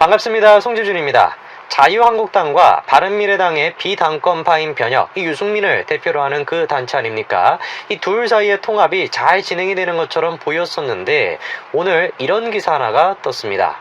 반갑습니다. 송지준입니다. 자유한국당과 바른미래당의 비당권파인 변혁, 이 유승민을 대표로 하는 그 단체 아닙니까? 이 둘 사이의 통합이 잘 진행이 되는 것처럼 보였었는데 오늘 이런 기사 하나가 떴습니다.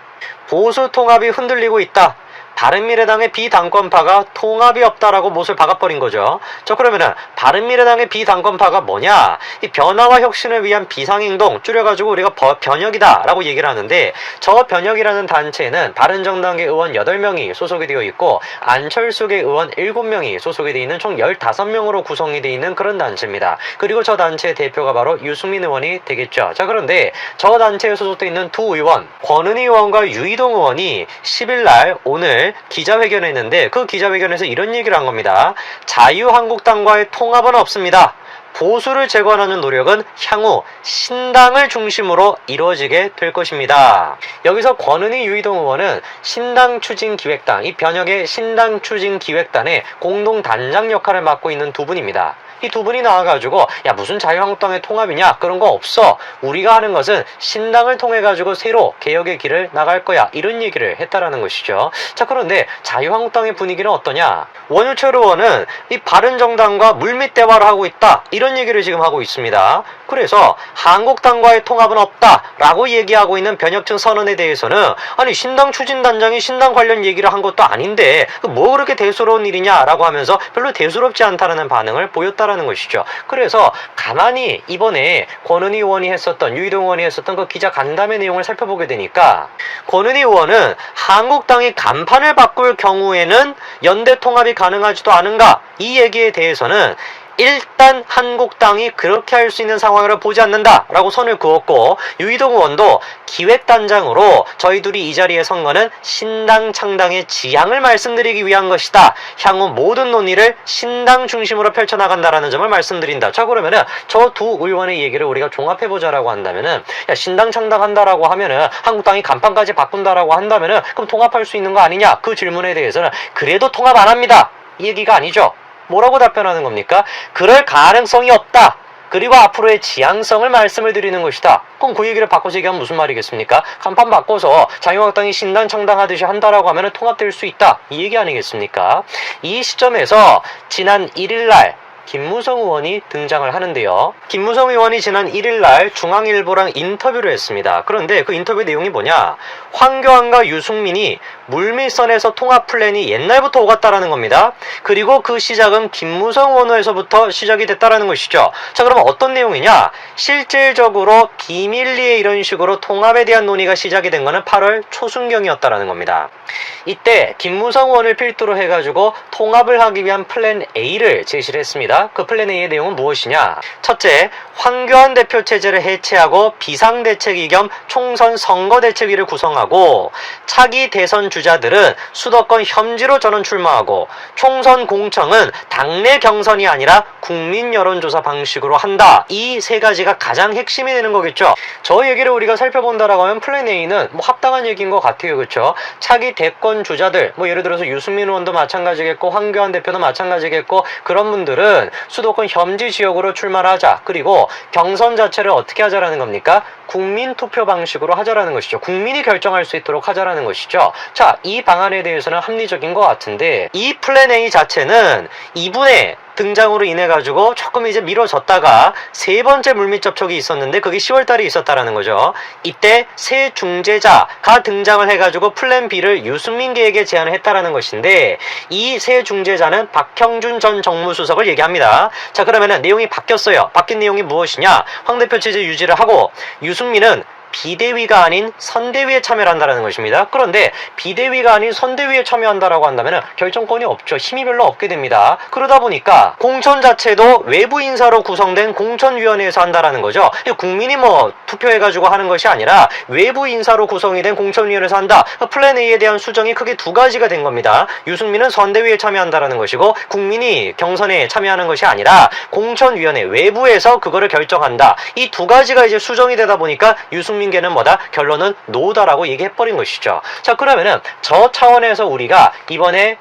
보수 통합이 흔들리고 있다. 바른미래당의 비당권파가 통합이 없다라고 못을 박아버린 거죠. 자, 그러면은 바른미래당의 비당권파가 뭐냐? 이 변화와 혁신을 위한 비상행동, 줄여가지고 우리가 변혁이다라고 얘기를 하는데, 저 변혁이라는 단체에는 바른정당계 의원 8명이 소속이 되어 있고 안철수계 의원 7명이 소속이 되어 있는 총 15명으로 구성이 되어 있는 그런 단체입니다. 그리고 저 단체의 대표가 바로 유승민 의원이 되겠죠. 자, 그런데 저 단체에 소속되어 있는 두 의원, 권은희 의원과 유이동 의원이 10일날 오늘 기자회견을 했는데, 그 기자회견에서 이런 얘기를 한 겁니다. 자유한국당과의 통합은 없습니다. 보수를 재건하는 노력은 향후 신당을 중심으로 이루어지게 될 것입니다. 여기서 권은희 유이동 의원은 신당추진기획단, 이 변혁의 신당추진기획단의 공동단장 역할을 맡고 있는 두 분입니다. 이 두 분이 나와가지고 야, 무슨 자유한국당의 통합이냐, 그런 거 없어, 우리가 하는 것은 신당을 통해 가지고 새로 개혁의 길을 나갈 거야, 이런 얘기를 했다라는 것이죠. 자, 그런데 자유한국당의 분위기는 어떠냐? 원유철 의원은 이 바른정당과 물밑 대화를 하고 있다, 이런 얘기를 지금 하고 있습니다. 그래서 한국당과의 통합은 없다라고 얘기하고 있는 변혁 측 선언에 대해서는, 아니 신당 추진단장이 신당 관련 얘기를 한 것도 아닌데 뭐 그렇게 대수로운 일이냐라고 하면서 별로 대수롭지 않다라는 반응을 보였다라는 것이죠. 그래서 가만히 이번에 권은희 의원이 했었던, 유이동 의원이 했었던 그 기자 간담회 내용을 살펴보게 되니까, 권은희 의원은 한국당이 간판을 바꿀 경우에는 연대 통합이 가능하지도 않은가, 이 얘기에 대해서는 일단 한국당이 그렇게 할 수 있는 상황을 보지 않는다라고 선을 그었고, 유이동 의원도 기획단장으로 저희 둘이 이 자리에 선 거는 신당 창당의 지향을 말씀드리기 위한 것이다. 향후 모든 논의를 신당 중심으로 펼쳐나간다라는 점을 말씀드린다. 자, 그러면은 저 두 의원의 얘기를 우리가 종합해보자라고 한다면은, 야, 신당 창당한다라고 하면은 한국당이 간판까지 바꾼다라고 한다면은 그럼 통합할 수 있는 거 아니냐? 그 질문에 대해서는 그래도 통합 안 합니다, 이 얘기가 아니죠. 뭐라고 답변하는 겁니까? 그럴 가능성이 없다. 그리고 앞으로의 지향성을 말씀을 드리는 것이다. 그럼 그 얘기를 바꿔서 얘기하면 무슨 말이겠습니까? 간판 바꿔서 자유한국당이 신당 창당하듯이 한다라고 하면 통합될 수 있다, 이 얘기 아니겠습니까? 이 시점에서 지난 1일날 김무성 의원이 등장을 하는데요. 김무성 의원이 지난 1일날 중앙일보랑 인터뷰를 했습니다. 그런데 그 인터뷰 내용이 뭐냐? 황교안과 유승민이 물밑선에서 통합 플랜이 옛날부터 오갔다라는 겁니다. 그리고 그 시작은 김무성 의원에서부터 시작이 됐다라는 것이죠. 자, 그러면 어떤 내용이냐? 실질적으로 비밀리에 이런 식으로 통합에 대한 논의가 시작이 된 거는 8월 초순경이었다라는 겁니다. 이때 김무성 의원을 필두로 해가지고 통합을 하기 위한 플랜 A를 제시를 했습니다. 그 플랜 A의 내용은 무엇이냐? 첫째, 황교안 대표 체제를 해체하고 비상대책위 겸 총선 선거대책위를 구성하고, 차기 대선 주자들은 수도권 혐지로 전원 출마하고, 총선 공청은 당내 경선이 아니라 국민 여론조사 방식으로 한다. 이 세 가지가 가장 핵심이 되는 거겠죠. 저 얘기를 우리가 살펴본다라고 하면 플랜 A는 뭐 합당한 얘기인 것 같아요, 그렇죠? 차기 대권 주자들, 뭐 예를 들어서 유승민 의원도 마찬가지겠고 황교안 대표도 마찬가지겠고, 그런 분들은 수도권 혐지 지역으로 출마를 하자. 그리고 경선 자체를 어떻게 하자라는 겁니까? 국민 투표 방식으로 하자라는 것이죠. 국민이 결정할 수 있도록 하자라는 것이죠. 자, 이 방안에 대해서는 합리적인 것 같은데, 이 플랜 A 자체는 이분의 등장으로 인해 가지고 조금 이제 미뤄졌다가 세 번째 물밑 접촉이 있었는데 그게 10월달에 있었다라는 거죠. 이때 새 중재자가 등장을 해가지고 플랜 B를 유승민계에게 제안을 했다라는 것인데, 이 새 중재자는 박형준 전 정무수석을 얘기합니다. 자, 그러면은 내용이 바뀌었어요. 바뀐 내용이 무엇이냐? 황 대표 체제 유지를 하고 유승민은 비대위가 아닌 선대위에 참여를 한다는 것입니다. 그런데 비대위가 아닌 선대위에 참여한다라고 한다면 결정권이 없죠. 힘이 별로 없게 됩니다. 그러다 보니까 공천 자체도 외부 인사로 구성된 공천위원회에서 한다라는 거죠. 국민이 뭐 투표해가지고 하는 것이 아니라 외부 인사로 구성이 된 공천위원회에서 한다. 플랜 A에 대한 수정이 크게 두 가지가 된 겁니다. 유승민은 선대위에 참여한다라는 것이고, 국민이 경선에 참여하는 것이 아니라 공천위원회 외부에서 그거를 결정한다. 이 두 가지가 이제 수정이 되다 보니까 유승민계는 뭐다? 결론은 노다라고 얘기해버린 것이죠. 자, 그러면은 저 차원에서 우리가 이번에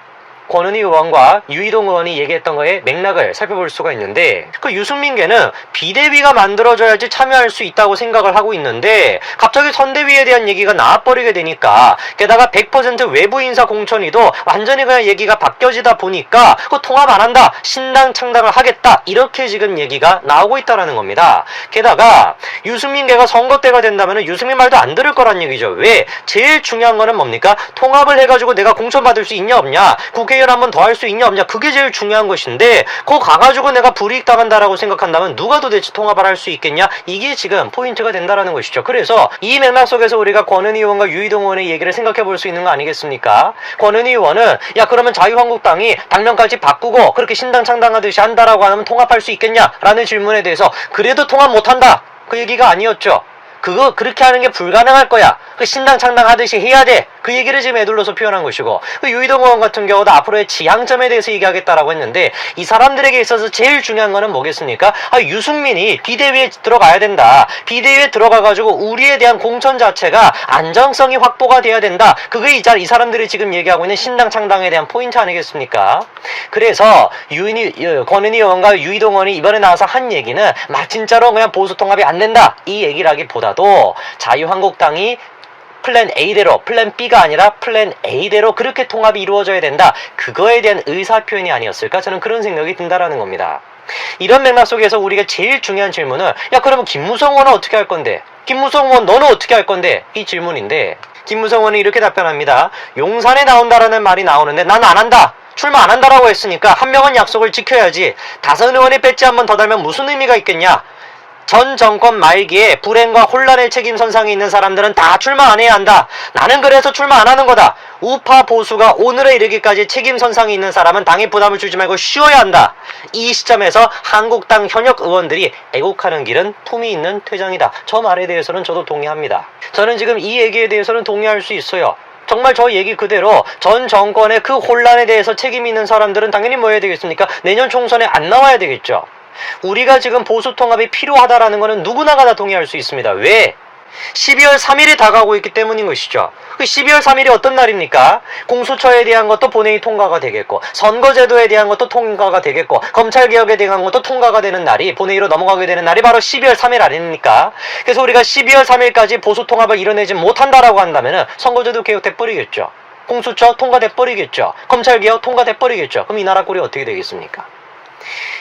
권은희 의원과 유이동 의원이 얘기했던 거에 맥락을 살펴볼 수가 있는데, 그 유승민계는 비대위가 만들어져야지 참여할 수 있다고 생각을 하고 있는데 갑자기 선대위에 대한 얘기가 나와버리게 되니까, 게다가 100% 외부 인사 공천위도 완전히 그냥 얘기가 바뀌어지다 보니까 그 통합 안 한다, 신당 창당을 하겠다, 이렇게 지금 얘기가 나오고 있다라는 겁니다. 게다가 유승민계가 선거 때가 된다면 유승민 말도 안 들을 거란 얘기죠. 왜? 제일 중요한 거는 뭡니까? 통합을 해가지고 내가 공천 받을 수 있냐 없냐, 국회의원 한 번 더 할 수 있냐 없냐, 그게 제일 중요한 것인데, 그거 가가지고 내가 불이익 당한다라고 생각한다면 누가 도대체 통합을 할 수 있겠냐, 이게 지금 포인트가 된다라는 것이죠. 그래서 이 맥락 속에서 우리가 권은희 의원과 유이동 의원의 얘기를 생각해 볼 수 있는 거 아니겠습니까? 권은희 의원은 야, 그러면 자유한국당이 당명까지 바꾸고 그렇게 신당 창당하듯이 한다라고 하면 통합할 수 있겠냐 라는 질문에 대해서 그래도 통합 못한다, 그 얘기가 아니었죠. 그거 그렇게 하는 게 불가능할 거야, 그 신당 창당하듯이 해야 돼, 그 얘기를 지금 애둘러서 표현한 것이고, 그 유이동 의원 같은 경우도 앞으로의 지향점에 대해서 얘기하겠다라고 했는데, 이 사람들에게 있어서 제일 중요한 거는 뭐겠습니까? 유승민이 비대위에 들어가야 된다, 비대위에 들어가가지고 우리에 대한 공천 자체가 안정성이 확보가 돼야 된다, 그게 이 사람들이 지금 얘기하고 있는 신당 창당에 대한 포인트 아니겠습니까? 그래서 권은희 의원과 유이동 의원이 이번에 나와서 한 얘기는 진짜로 그냥 보수 통합이 안 된다, 이 얘기를 하기보다도 자유한국당이 플랜 A대로, 플랜 B가 아니라 플랜 A대로 그렇게 통합이 이루어져야 된다, 그거에 대한 의사표현이 아니었을까, 저는 그런 생각이 든다라는 겁니다. 이런 맥락 속에서 우리가 제일 중요한 질문은, 야, 그러면 김무성 의원은 어떻게 할 건데? 김무성 의원 너는 어떻게 할 건데? 이 질문인데, 김무성 의원은 이렇게 답변합니다. 용산에 나온다라는 말이 나오는데 난 안 한다, 출마 안 한다라고 했으니까 한 명은 약속을 지켜야지, 5의원의 배지 한 번 더 달면 무슨 의미가 있겠냐, 전 정권 말기에 불행과 혼란의 책임 선상에 있는 사람들은 다 출마 안 해야 한다, 나는 그래서 출마 안 하는 거다, 우파 보수가 오늘에 이르기까지 책임 선상에 있는 사람은 당에 부담을 주지 말고 쉬어야 한다, 이 시점에서 한국당 현역 의원들이 애국하는 길은 품위 있는 퇴장이다, 저 말에 대해서는 저도 동의합니다. 저는 지금 이 얘기에 대해서는 동의할 수 있어요. 정말 저 얘기 그대로 전 정권의 그 혼란에 대해서 책임 있는 사람들은 당연히 뭐 해야 되겠습니까? 내년 총선에 안 나와야 되겠죠. 우리가 지금 보수 통합이 필요하다라는 것은 누구나가 다 동의할 수 있습니다. 왜? 12월 3일이 다가오고 있기 때문인 것이죠. 그 12월 3일이 어떤 날입니까? 공수처에 대한 것도 본회의 통과가 되겠고, 선거제도에 대한 것도 통과가 되겠고, 검찰개혁에 대한 것도 통과가 되는 날이, 본회의로 넘어가게 되는 날이 바로 12월 3일 아닙니까? 그래서 우리가 12월 3일까지 보수 통합을 이뤄내지 못한다라고 한다면 선거제도 개혁돼 버리겠죠. 공수처 통과돼 버리겠죠. 검찰개혁 통과돼 버리겠죠. 그럼 이 나라 꼴이 어떻게 되겠습니까?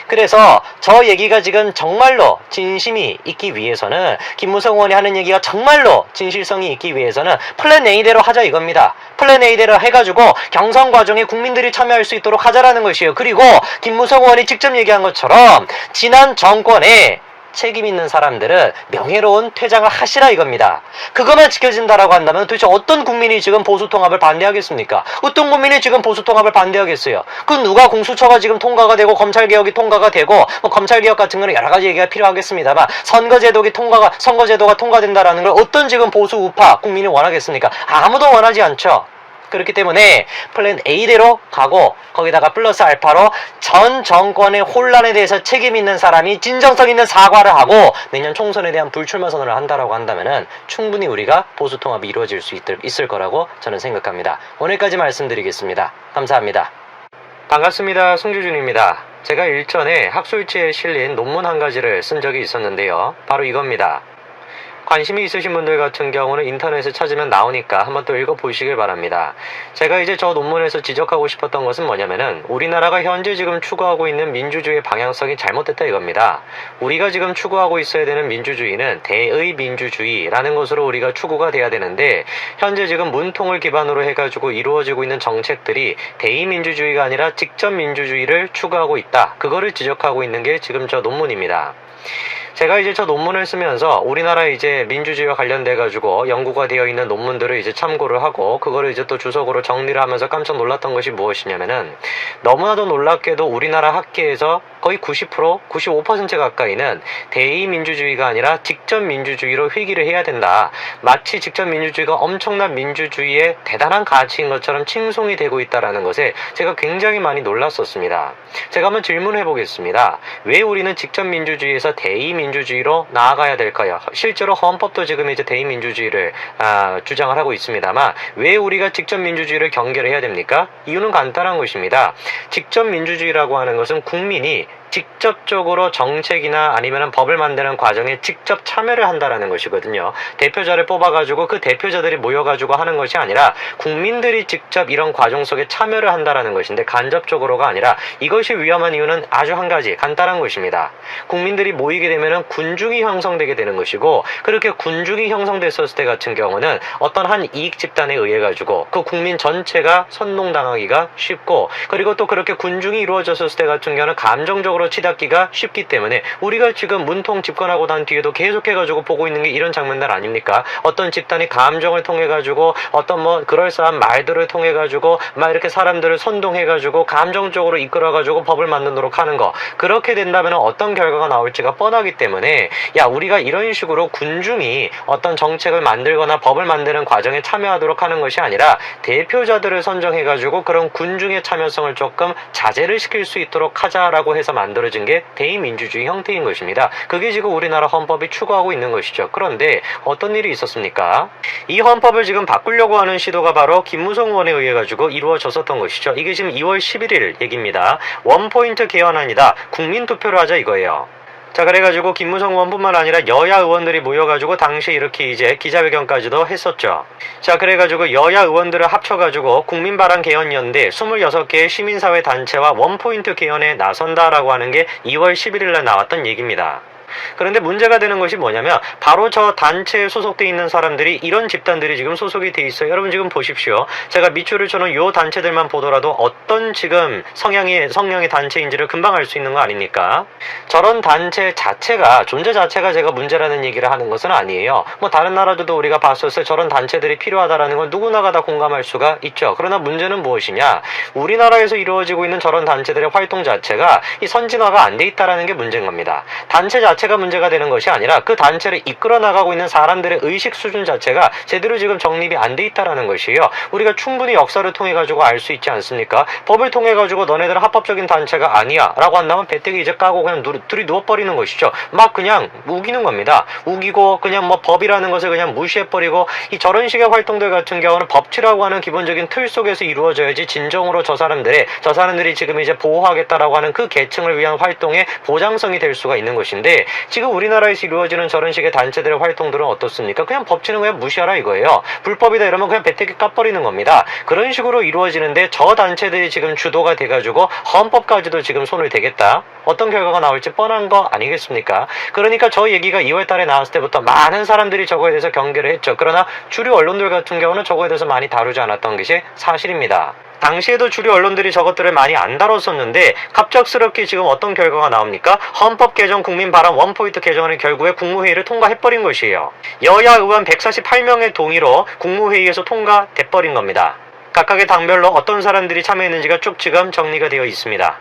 그래서 저 얘기가 지금 정말로 진심이 있기 위해서는, 김무성 의원이 하는 얘기가 정말로 진실성이 있기 위해서는 플랜 A대로 하자 이겁니다. 플랜 A대로 해가지고 경선 과정에 국민들이 참여할 수 있도록 하자라는 것이에요. 그리고 김무성 의원이 직접 얘기한 것처럼 지난 정권에 책임 있는 사람들은 명예로운 퇴장을 하시라 이겁니다. 그것만 지켜진다라고 한다면 도대체 어떤 국민이 지금 보수 통합을 반대하겠습니까? 어떤 국민이 지금 보수 통합을 반대하겠어요? 그 누가 공수처가 지금 통과가 되고 검찰개혁이 통과가 되고, 뭐 검찰개혁 같은 거는 여러 가지 얘기가 필요하겠습니다만 선거제도가 통과된다라는 걸 어떤 지금 보수 우파 국민이 원하겠습니까? 아무도 원하지 않죠. 그렇기 때문에 플랜 A대로 가고, 거기다가 플러스 알파로 전 정권의 혼란에 대해서 책임 있는 사람이 진정성 있는 사과를 하고 내년 총선에 대한 불출마 선언을 한다라고 한다면은 충분히 우리가 보수 통합이 이루어질 수 있을 거라고 저는 생각합니다. 오늘까지 말씀드리겠습니다. 감사합니다. 반갑습니다. 송주준입니다. 제가 일전에 학술지에 실린 논문 한 가지를 쓴 적이 있었는데요. 바로 이겁니다. 관심이 있으신 분들 같은 경우는 인터넷에 찾으면 나오니까 한번 또 읽어보시길 바랍니다. 제가 이제 저 논문에서 지적하고 싶었던 것은 뭐냐면은, 우리나라가 현재 지금 추구하고 있는 민주주의의 방향성이 잘못됐다 이겁니다. 우리가 지금 추구하고 있어야 되는 민주주의는 대의 민주주의라는 것으로 우리가 추구가 돼야 되는데, 현재 지금 문통을 기반으로 해가지고 이루어지고 있는 정책들이 대의 민주주의가 아니라 직접 민주주의를 추구하고 있다. 그거를 지적하고 있는 게 지금 저 논문입니다. 제가 이제 저 논문을 쓰면서 우리나라 이제 민주주의와 관련돼 가지고 연구가 되어 있는 논문들을 이제 참고를 하고, 그거를 이제 또 주석으로 정리를 하면서 깜짝 놀랐던 것이 무엇이냐면은, 너무나도 놀랍게도 우리나라 학계에서 거의 90%, 95% 가까이는 대의민주주의가 아니라 직접민주주의로 회귀를 해야 된다. 마치 직접민주주의가 엄청난 민주주의의 대단한 가치인 것처럼 칭송이 되고 있다는 것에 제가 굉장히 많이 놀랐었습니다. 제가 한번 질문해 보겠습니다. 왜 우리는 직접민주주의에서 대의민주주의로 나아가야 될까요? 실제로 헌법도 지금 이제 대의민주주의를 주장을 하고 있습니다만 왜 우리가 직접민주주의를 경계를 해야 됩니까? 이유는 간단한 것입니다. 직접민주주의라고 하는 것은 국민이 직접적으로 정책이나 아니면 법을 만드는 과정에 직접 참여를 한다라는 것이거든요. 대표자를 뽑아가지고 그 대표자들이 모여가지고 하는 것이 아니라 국민들이 직접 이런 과정 속에 참여를 한다라는 것인데 간접적으로가 아니라 이것이 위험한 이유는 아주 한 가지 간단한 것입니다. 국민들이 모이게 되면은 군중이 형성되게 되는 것이고 그렇게 군중이 형성됐었을 때 같은 경우는 어떤 한 이익 집단에 의해 가지고 그 국민 전체가 선동당하기가 쉽고 그리고 또 그렇게 군중이 이루어졌을 때 같은 경우는 감정적으로 치닫기가 쉽기 때문에 우리가 지금 문통 집권하고 난 뒤에도 계속해가지고 보고 있는 게 이런 장면들 아닙니까? 어떤 집단이 감정을 통해가지고 어떤 뭐 그럴싸한 말들을 통해가지고 막 이렇게 사람들을 선동해가지고 감정적으로 이끌어가지고 법을 만들도록 하는 거 그렇게 된다면 어떤 결과가 나올지가 뻔하기 때문에 야 우리가 이런 식으로 군중이 어떤 정책을 만들거나 법을 만드는 과정에 참여하도록 하는 것이 아니라 대표자들을 선정해가지고 그런 군중의 참여성을 조금 자제를 시킬 수 있도록 하자라고 해서 만들어진 게 대의민주주의 형태인 것입니다. 그게 지금 우리나라 헌법이 추구하고 있는 것이죠. 그런데 어떤 일이 있었습니까? 이 헌법을 지금 바꾸려고 하는 시도가 바로 김무성 의원에 의해 가지고 이루어졌었던 것이죠. 이게 지금 2월 11일 얘기입니다. 원포인트 개헌안이다. 국민투표를 하자 이거예요. 자 그래가지고 김무성 의원뿐만 아니라 여야 의원들이 모여가지고 당시 이렇게 이제 기자회견까지도 했었죠. 자 그래가지고 여야 의원들을 합쳐가지고 국민바람개헌연대 26개의 시민사회 단체와 원포인트 개헌에 나선다라고 하는 게 2월 11일날 나왔던 얘기입니다. 그런데 문제가 되는 것이 뭐냐면 바로 저 단체에 소속돼 있는 사람들이 이런 집단들이 지금 소속이 돼 있어요. 여러분 지금 보십시오. 제가 밑줄을 쳐놓은 요 단체들만 보더라도 어떤 지금 성향의 단체인지를 금방 알 수 있는 거 아닙니까? 저런 단체 자체가 존재 자체가 제가 문제라는 얘기를 하는 것은 아니에요. 뭐 다른 나라들도 우리가 봤었을 때 저런 단체들이 필요하다라는 건 누구나가 다 공감할 수가 있죠. 그러나 문제는 무엇이냐? 우리나라에서 이루어지고 있는 저런 단체들의 활동 자체가 이 선진화가 안 돼 있다라는 게 문제인 겁니다. 단체 자체가 문제가 되는 것이 아니라 그 단체를 이끌어 나가고 있는 사람들의 의식 수준 자체가 제대로 지금 정립이 안 돼 있다라는 것이에요. 우리가 충분히 역사를 통해 가지고 알 수 있지 않습니까? 법을 통해 가지고 너네들은 합법적인 단체가 아니야 라고 한다면 배때기 이제 까고 그냥 둘이 누워버리는 것이죠. 막 그냥 우기는 겁니다. 우기고 그냥 뭐 법이라는 것을 그냥 무시해버리고 이 저런 식의 활동들 같은 경우는 법치라고 하는 기본적인 틀 속에서 이루어져야지 진정으로 저 사람들이 지금 이제 보호하겠다라고 하는 그 계층을 위한 활동의 보장성이 될 수가 있는 것인데 지금 우리나라에서 이루어지는 저런 식의 단체들의 활동들은 어떻습니까? 그냥 법치는 그냥 무시하라 이거예요. 불법이다 이러면 그냥 배때기 까버리는 겁니다. 그런 식으로 이루어지는데 저 단체들이 지금 주도가 돼가지고 헌법까지도 지금 손을 대겠다. 어떤 결과가 나올지 뻔한 거 아니겠습니까? 그러니까 저 얘기가 2월 달에 나왔을 때부터 많은 사람들이 저거에 대해서 경계를 했죠. 그러나 주류 언론들 같은 경우는 저거에 대해서 많이 다루지 않았던 것이 사실입니다. 당시에도 주류 언론들이 저것들을 많이 안 다뤘었는데 갑작스럽게 지금 어떤 결과가 나옵니까? 헌법 개정 국민 발언 원포인트 개정안을 결국에 국무회의를 통과해버린 것이에요. 여야 의원 148명의 동의로 국무회의에서 통과돼버린 겁니다. 각각의 당별로 어떤 사람들이 참여했는지가 쭉 지금 정리가 되어 있습니다.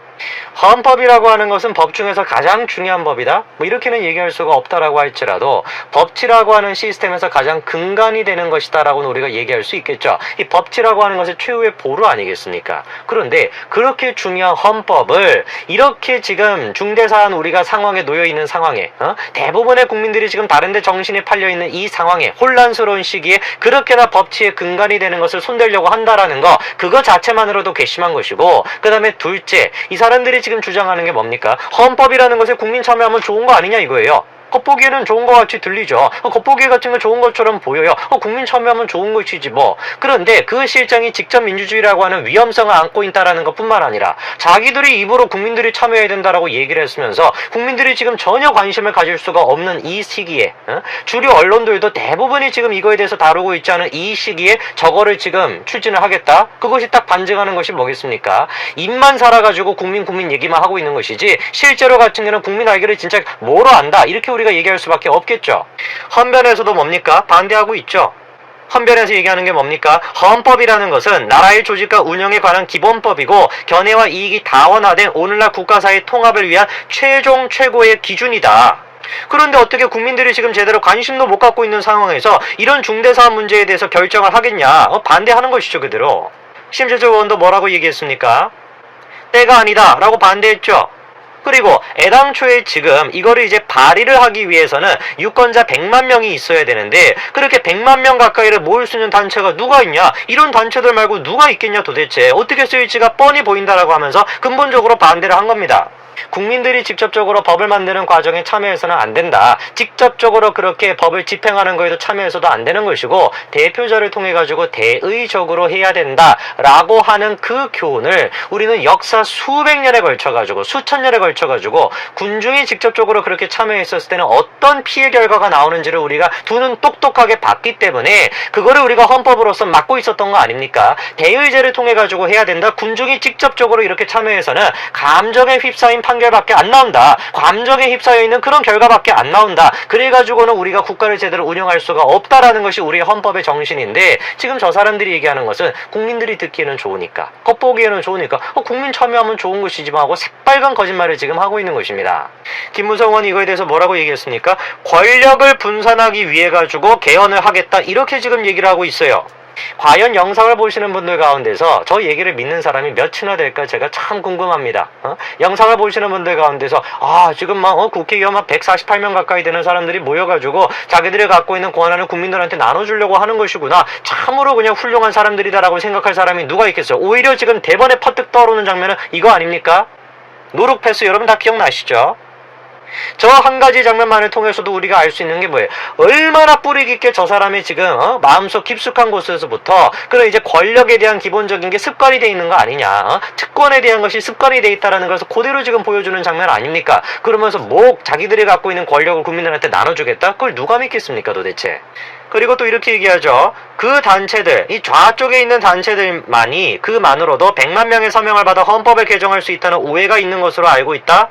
헌법이라고 하는 것은 법 중에서 가장 중요한 법이다? 뭐 이렇게는 얘기할 수가 없다라고 할지라도 법치라고 하는 시스템에서 가장 근간이 되는 것이다 라고는 우리가 얘기할 수 있겠죠. 이 법치라고 하는 것이 최후의 보루 아니겠습니까? 그런데 그렇게 중요한 헌법을 이렇게 지금 중대사안 우리가 상황에 놓여있는 상황에 대부분의 국민들이 지금 다른데 정신이 팔려있는 이 상황에 혼란스러운 시기에 그렇게나 법치의 근간이 되는 것을 손대려고 한다라는 거 그거 자체만으로도 괘씸한 것이고 그 다음에 둘째 이 사람들이 지금 주장하는 게 뭡니까? 헌법이라는 것에 국민 참여하면 좋은 거 아니냐 이거예요. 겉보기에는 좋은 것 같이 들리죠. 겉보기 같은 거 좋은 것처럼 보여요. 국민 참여하면 좋은 것이지 뭐. 그런데 그 실정이 직접 민주주의라고 하는 위험성을 안고 있다라는 것뿐만 아니라 자기들이 입으로 국민들이 참여해야 된다라고 얘기를 했으면서 국민들이 지금 전혀 관심을 가질 수가 없는 이 시기에 주류 언론들도 대부분이 지금 이거에 대해서 다루고 있지 않은 이 시기에 저거를 지금 추진을 하겠다. 그것이 딱 반증하는 것이 뭐겠습니까? 입만 살아가지고 국민 얘기만 하고 있는 것이지 실제로 같은 경우는 국민 알기를 진짜 뭐로 안다. 이렇게 우리가 얘기할 수밖에 없겠죠. 헌변에서도 뭡니까? 반대하고 있죠. 헌변에서 얘기하는 게 뭡니까? 헌법이라는 것은 나라의 조직과 운영에 관한 기본법이고 견해와 이익이 다원화된 오늘날 국가사의 통합을 위한 최종 최고의 기준이다. 그런데 어떻게 국민들이 지금 제대로 관심도 못 갖고 있는 상황에서 이런 중대사안 문제에 대해서 결정을 하겠냐? 반대하는 것이죠, 그대로. 심재철 의원도 뭐라고 얘기했습니까? 때가 아니다 라고 반대했죠. 그리고 애당초에 지금 이거를 이제 발의를 하기 위해서는 유권자 100만 명이 있어야 되는데 그렇게 100만 명 가까이를 모을 수 있는 단체가 누가 있냐? 이런 단체들 말고 누가 있겠냐 도대체. 어떻게 쓰일지가 뻔히 보인다라고 하면서 근본적으로 반대를 한 겁니다. 국민들이 직접적으로 법을 만드는 과정에 참여해서는 안 된다. 직접적으로 그렇게 법을 집행하는 거에도 참여해서도 안 되는 것이고 대표자를 통해 가지고 대의적으로 해야 된다라고 하는 그 교훈을 우리는 역사 수백 년에 걸쳐 가지고 수천 년에 걸쳐 가지고 군중이 직접적으로 그렇게 참여했었을 때는 어떤 피해 결과가 나오는지를 우리가 두 눈 똑똑하게 봤기 때문에 그거를 우리가 헌법으로서 막고 있었던 거 아닙니까? 대의제를 통해 가지고 해야 된다. 군중이 직접적으로 이렇게 참여해서는 감정에 휩싸인 판결밖에 안 나온다. 감정에 휩싸여 있는 그런 결과밖에 안 나온다. 그래가지고는 우리가 국가를 제대로 운영할 수가 없다라는 것이 우리의 헌법의 정신인데 지금 저 사람들이 얘기하는 것은 국민들이 듣기에는 좋으니까 겉보기에는 좋으니까 국민 참여하면 좋은 것이지만 하고 새빨간 거짓말을 지금 하고 있는 것입니다. 김무성 의원이 이거에 대해서 뭐라고 얘기했습니까? 권력을 분산하기 위해 가지고 개헌을 하겠다 이렇게 지금 얘기를 하고 있어요. 과연 영상을 보시는 분들 가운데서 저 얘기를 믿는 사람이 몇이나 될까 제가 참 궁금합니다. 영상을 보시는 분들 가운데서 지금 막 국회의원 148명 가까이 되는 사람들이 모여가지고 자기들이 갖고 있는 권한을 국민들한테 나눠주려고 하는 것이구나. 참으로 그냥 훌륭한 사람들이다라고 생각할 사람이 누가 있겠어요. 오히려 지금 대번에 퍼뜩 떠오르는 장면은 이거 아닙니까? 노룩 패스 여러분 다 기억나시죠? 저 한 가지 장면만을 통해서도 우리가 알 수 있는 게 뭐예요? 얼마나 뿌리 깊게 저 사람이 지금 마음속 깊숙한 곳에서부터 그런 이제 권력에 대한 기본적인 게 습관이 돼 있는 거 아니냐? 특권에 대한 것이 습관이 돼 있다라는 것을 그대로 지금 보여주는 장면 아닙니까? 그러면서 자기들이 갖고 있는 권력을 국민들한테 나눠주겠다? 그걸 누가 믿겠습니까 도대체? 그리고 또 이렇게 얘기하죠. 그 단체들, 이 좌쪽에 있는 단체들만이 그만으로도 100만 명의 서명을 받아 헌법을 개정할 수 있다는 오해가 있는 것으로 알고 있다?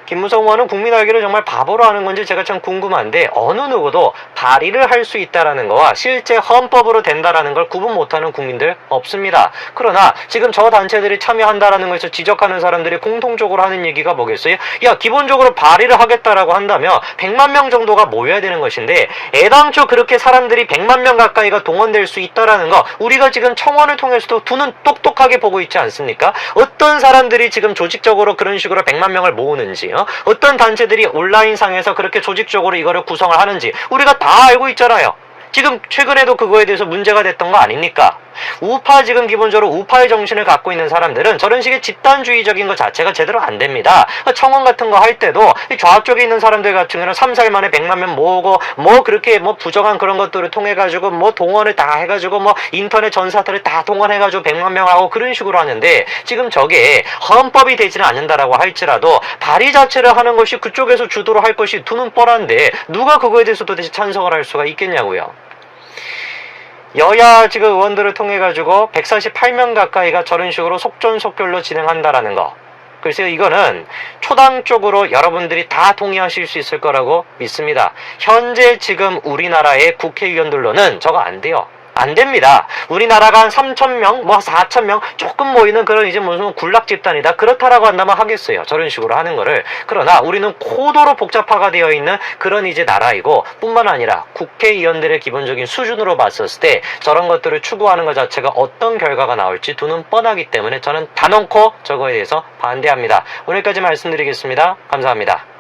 김무성 의원은 국민 알기를 정말 바보로 하는 건지 제가 참 궁금한데 어느 누구도 발의를 할 수 있다라는 거와 실제 헌법으로 된다라는 걸 구분 못하는 국민들 없습니다. 그러나 지금 저 단체들이 참여한다라는 것을 지적하는 사람들이 공통적으로 하는 얘기가 뭐겠어요? 야, 기본적으로 발의를 하겠다라고 한다면 100만 명 정도가 모여야 되는 것인데 애당초 그렇게 사람들이 100만 명 가까이가 동원될 수 있다라는 거 우리가 지금 청원을 통해서도 두 눈 똑똑하게 보고 있지 않습니까? 어떤 사람들이 지금 조직적으로 그런 식으로 100만 명을 모으는지 어떤 단체들이 온라인상에서 그렇게 조직적으로 이거를 구성을 하는지 우리가 다 알고 있잖아요. 지금 최근에도 그거에 대해서 문제가 됐던 거 아닙니까? 우파 지금 기본적으로 우파의 정신을 갖고 있는 사람들은 저런 식의 집단주의적인 것 자체가 제대로 안 됩니다. 청원 같은 거 할 때도 좌쪽에 있는 사람들 같은 경우는 3, 4일 만에 100만 명 모으고 그렇게 부정한 그런 것들을 통해 가지고 동원을 다 해가지고 인터넷 전사들을 다 동원해가지고 100만 명 하고 그런 식으로 하는데 지금 저게 헌법이 되지는 않는다라고 할지라도 발의 자체를 하는 것이 그쪽에서 주도로 할 것이 두 눈 뻔한데 누가 그거에 대해서 도대체 찬성을 할 수가 있겠냐고요. 여야 지금 의원들을 통해 가지고 148명 가까이가 저런 식으로 속전속결로 진행한다라는 거. 글쎄요, 이거는 초당 쪽으로 여러분들이 다 동의하실 수 있을 거라고 믿습니다. 현재 지금 우리나라의 국회의원들로는 저거 안 돼요. 안 됩니다. 우리나라가 한 3,000명, 4,000명 조금 모이는 그런 이제 무슨 군락 집단이다. 그렇다라고 한다면 하겠어요. 저런 식으로 하는 거를. 그러나 우리는 고도로 복잡화가 되어 있는 그런 이제 나라이고 뿐만 아니라 국회의원들의 기본적인 수준으로 봤었을 때 저런 것들을 추구하는 것 자체가 어떤 결과가 나올지 두 눈 뻔하기 때문에 저는 단언코 저거에 대해서 반대합니다. 오늘까지 말씀드리겠습니다. 감사합니다.